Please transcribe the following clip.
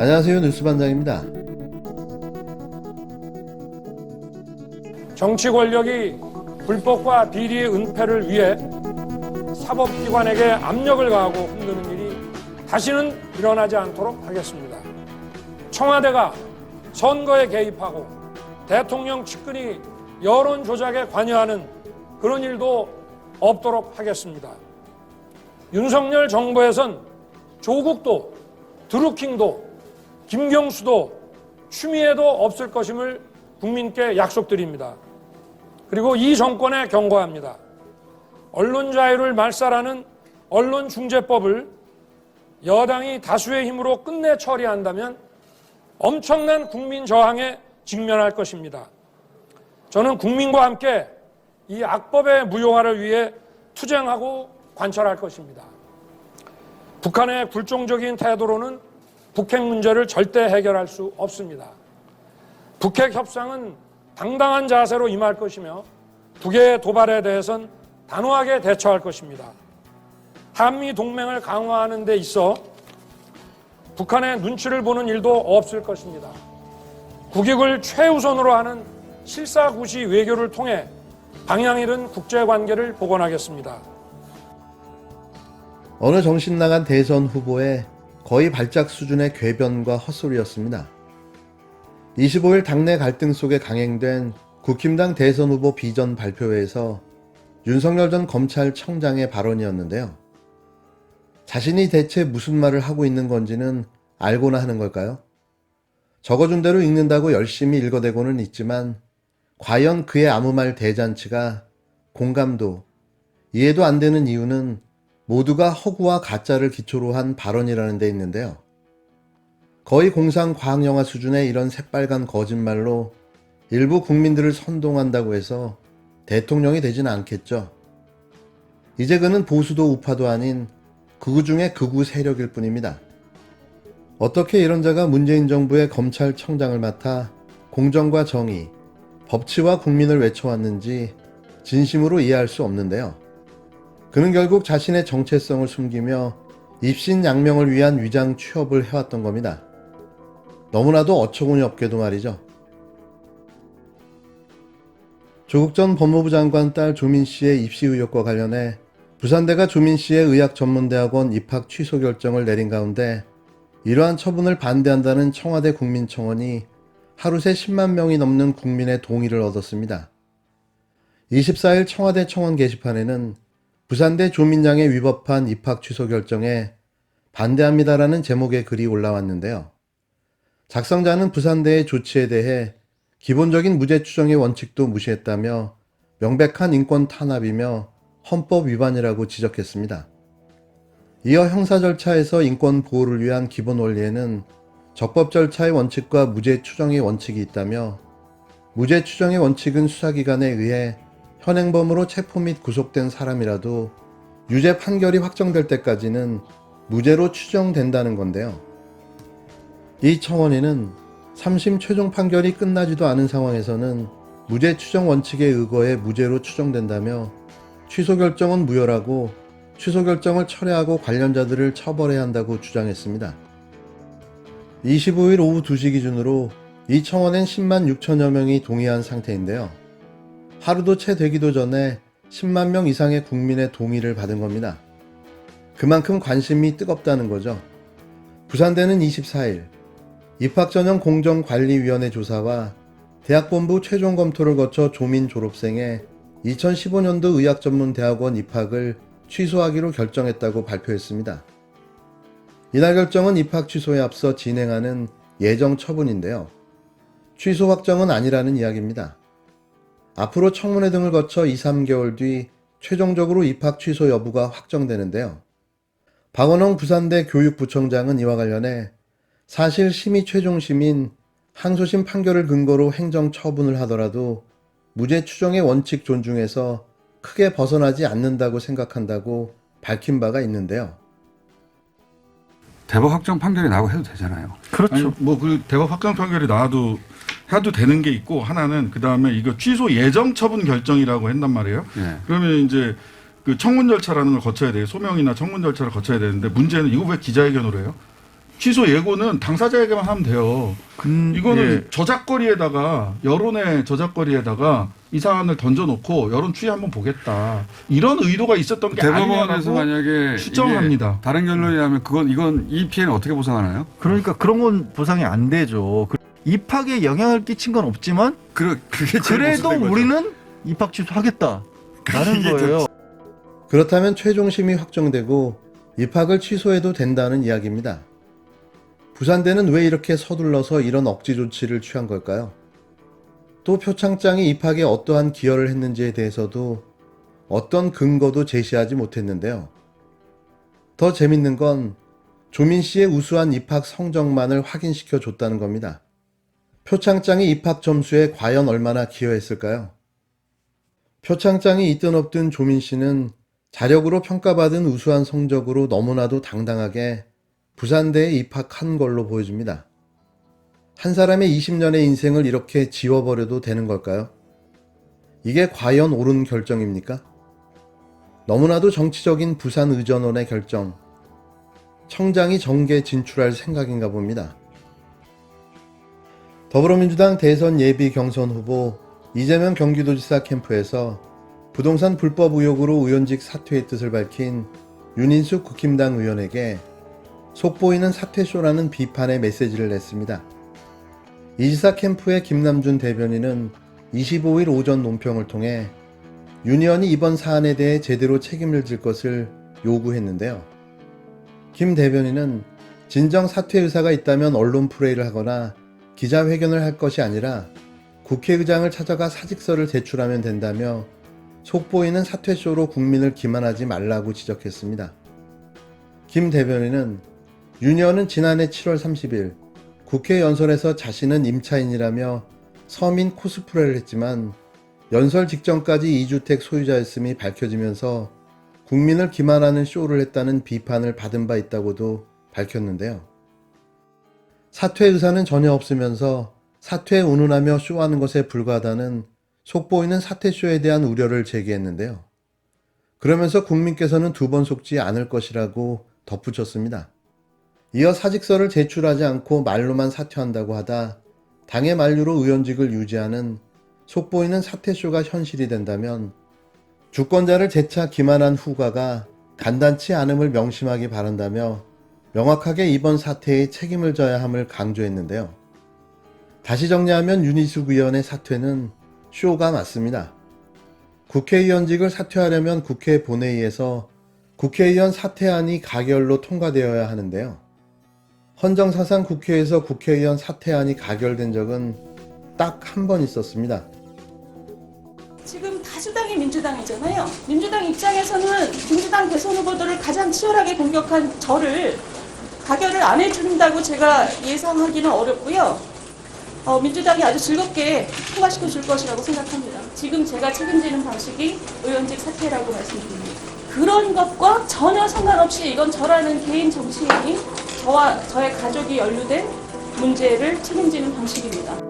안녕하세요. 뉴스반장입니다. 정치 권력이 불법과 비리의 은폐를 위해 사법기관에게 압력을 가하고 흔드는 일이 다시는 일어나지 않도록 하겠습니다. 청와대가 선거에 개입하고 대통령 측근이 여론 조작에 관여하는 그런 일도 없도록 하겠습니다. 윤석열 정부에선 조국도 드루킹도 김경수도 추미애도 없을 것임을 국민께 약속드립니다. 그리고 이 정권에 경고합니다. 언론 자유를 말살하는 언론중재법을 여당이 다수의 힘으로 끝내 처리한다면 엄청난 국민 저항에 직면할 것입니다. 저는 국민과 함께 이 악법의 무효화를 위해 투쟁하고 관철할 것입니다. 북한의 굴종적인 태도로는 북핵 문제를 절대 해결할 수 없습니다. 북핵 협상은 당당한 자세로 임할 것이며 북의 도발에 대해선 단호하게 대처할 것입니다. 한미 동맹을 강화하는 데 있어 북한의 눈치를 보는 일도 없을 것입니다. 국익을 최우선으로 하는 실사구시 외교를 통해 방향 잃은 국제관계를 복원하겠습니다. 어느 정신 나간 대선 후보의 거의 발작 수준의 궤변과 헛소리였습니다. 25일 당내 갈등 속에 강행된 국힘당 대선 후보 비전 발표회에서 윤석열 전 검찰청장의 발언이었는데요. 자신이 대체 무슨 말을 하고 있는 건지는 알고나 하는 걸까요? 적어준 대로 읽는다고 열심히 읽어대고는 있지만 과연 그의 아무 말 대잔치가 공감도, 이해도 안 되는 이유는 모두가 허구와 가짜를 기초로 한 발언이라는 데 있는데요. 거의 공상 과학영화 수준의 이런 새빨간 거짓말로 일부 국민들을 선동한다고 해서 대통령이 되진 않겠죠. 이제 그는 보수도 우파도 아닌 극우 중의 극우 세력일 뿐입니다. 어떻게 이런 자가 문재인 정부의 검찰청장을 맡아 공정과 정의, 법치와 국민을 외쳐왔는지 진심으로 이해할 수 없는데요. 그는 결국 자신의 정체성을 숨기며 입신양명을 위한 위장 취업을 해왔던 겁니다. 너무나도 어처구니 없게도 말이죠. 조국 전 법무부 장관 딸 조민 씨의 입시 의혹과 관련해 부산대가 조민 씨의 의학전문대학원 입학 취소 결정을 내린 가운데 이러한 처분을 반대한다는 청와대 국민청원이 하루 새 10만 명이 넘는 국민의 동의를 얻었습니다. 24일 청와대 청원 게시판에는 부산대 조민 양의 위법한 입학 취소 결정에 반대합니다라는 제목의 글이 올라왔는데요. 작성자는 부산대의 조치에 대해 기본적인 무죄 추정의 원칙도 무시했다며 명백한 인권 탄압이며 헌법 위반이라고 지적했습니다. 이어 형사 절차에서 인권 보호를 위한 기본 원리에는 적법 절차의 원칙과 무죄 추정의 원칙이 있다며 무죄 추정의 원칙은 수사기관에 의해 현행범으로 체포 및 구속된 사람이라도 유죄 판결이 확정될 때까지는 무죄로 추정된다는 건데요. 이 청원에는 3심 최종 판결이 끝나지도 않은 상황에서는 무죄 추정 원칙에 의거해 무죄로 추정된다며 취소 결정은 무효라고 취소 결정을 철회하고 관련자들을 처벌해야 한다고 주장했습니다. 25일 오후 2시 기준으로 이 청원엔 10만 6천여 명이 동의한 상태인데요. 하루도 채 되기도 전에 10만 명 이상의 국민의 동의를 받은 겁니다. 그만큼 관심이 뜨겁다는 거죠. 부산대는 24일 입학전형 공정관리위원회 조사와 대학본부 최종 검토를 거쳐 조민 졸업생의 2015년도 의학전문대학원 입학을 취소하기로 결정했다고 발표했습니다. 이날 결정은 입학 취소에 앞서 진행하는 예정 처분인데요. 취소 확정은 아니라는 이야기입니다. 앞으로 청문회 등을 거쳐 2-3개월 뒤 최종적으로 입학 취소 여부가 확정되는데요. 박원홍 부산대 교육부청장은 이와 관련해 사실 심의 최종심인 항소심 판결을 근거로 행정 처분을 하더라도 무죄 추정의 원칙 존중에서 크게 벗어나지 않는다고 생각한다고 밝힌 바가 있는데요. 대법 확정 판결이 나오고 해도 되잖아요. 그렇죠. 그 대법 확정 판결이 나와도 해도 되는 게 있고, 하나는 그 다음에 이거 취소 예정 처분 결정이라고 했단 말이에요. 네. 그러면 이제 그 청문 절차라는 걸 거쳐야 돼요. 소명이나 청문 절차를 거쳐야 되는데, 문제는 이거 왜 기자회견으로 해요? 취소 예고는 당사자에게만 하면 돼요. 이거는 예. 저작거리에다가 여론의 저작거리에다가 이 사안을 던져놓고 여론 추이 한번 보겠다. 이런 의도가 있었던 게 대법원에서 아니냐라고 만약에 추정합니다. 이게 다른 결론이라면 이건 이 피해는 어떻게 보상하나요? 그러니까 그런 건 보상이 안 되죠. 입학에 영향을 끼친 건 없지만 그게 제일 그래도 모순된 거죠. 우리는 입학 취소하겠다라는 이게 거예요. 그렇다면 최종심이 확정되고 입학을 취소해도 된다는 이야기입니다. 부산대는 왜 이렇게 서둘러서 이런 억지 조치를 취한 걸까요? 또 표창장이 입학에 어떠한 기여를 했는지에 대해서도 어떤 근거도 제시하지 못했는데요. 더 재밌는 건 조민 씨의 우수한 입학 성적만을 확인시켜 줬다는 겁니다. 표창장이 입학 점수에 과연 얼마나 기여했을까요? 표창장이 있든 없든 조민 씨는 자력으로 평가받은 우수한 성적으로 너무나도 당당하게 부산대에 입학한 걸로 보여집니다. 한 사람의 20년의 인생을 이렇게 지워버려도 되는 걸까요? 이게 과연 옳은 결정입니까? 너무나도 정치적인 부산의전원의 결정, 청장이 정계 진출할 생각인가 봅니다. 더불어민주당 대선 예비 경선 후보 이재명 경기도지사 캠프에서 부동산 불법 의혹으로 의원직 사퇴의 뜻을 밝힌 윤인숙 국힘당 의원에게 속보이는 사퇴쇼라는 비판의 메시지를 냈습니다. 이 지사 캠프의 김남준 대변인은 25일 오전 논평을 통해 윤 의원이 이번 사안에 대해 제대로 책임을 질 것을 요구했는데요. 김 대변인은 진정 사퇴 의사가 있다면 언론 프레이를 하거나 기자회견을 할 것이 아니라 국회의장을 찾아가 사직서를 제출하면 된다며 속보이는 사퇴쇼로 국민을 기만하지 말라고 지적했습니다. 김 대변인은 윤 의원은 지난해 7월 30일 국회 연설에서 자신은 임차인이라며 서민 코스프레를 했지만 연설 직전까지 2주택 소유자였음이 밝혀지면서 국민을 기만하는 쇼를 했다는 비판을 받은 바 있다고도 밝혔는데요. 사퇴 의사는 전혀 없으면서 사퇴에 운운하며 쇼하는 것에 불과하다는 속보이는 사퇴쇼에 대한 우려를 제기했는데요. 그러면서 국민께서는 두 번 속지 않을 것이라고 덧붙였습니다. 이어 사직서를 제출하지 않고 말로만 사퇴한다고 하다 당의 만류로 의원직을 유지하는 속보이는 사퇴쇼가 현실이 된다면 주권자를 재차 기만한 후과가 간단치 않음을 명심하기 바란다며 명확하게 이번 사태에 책임을 져야 함을 강조했는데요. 다시 정리하면 윤희숙 의원의 사퇴는 쇼가 맞습니다. 국회의원직을 사퇴하려면 국회 본회의에서 국회의원 사퇴안이 가결로 통과되어야 하는데요. 헌정사상 국회에서 국회의원 사퇴안이 가결된 적은 딱 한 번 있었습니다. 지금 다수당이 민주당이잖아요. 민주당 입장에서는 민주당 대선 후보들을 가장 치열하게 공격한 저를 가결을 안 해준다고 제가 예상하기는 어렵고요. 민주당이 아주 즐겁게 통과시켜 줄 것이라고 생각합니다. 지금 제가 책임지는 방식이 의원직 사퇴라고 말씀드립니다. 그런 것과 전혀 상관없이 이건 저라는 개인 정치인이 저와 저의 가족이 연루된 문제를 책임지는 방식입니다.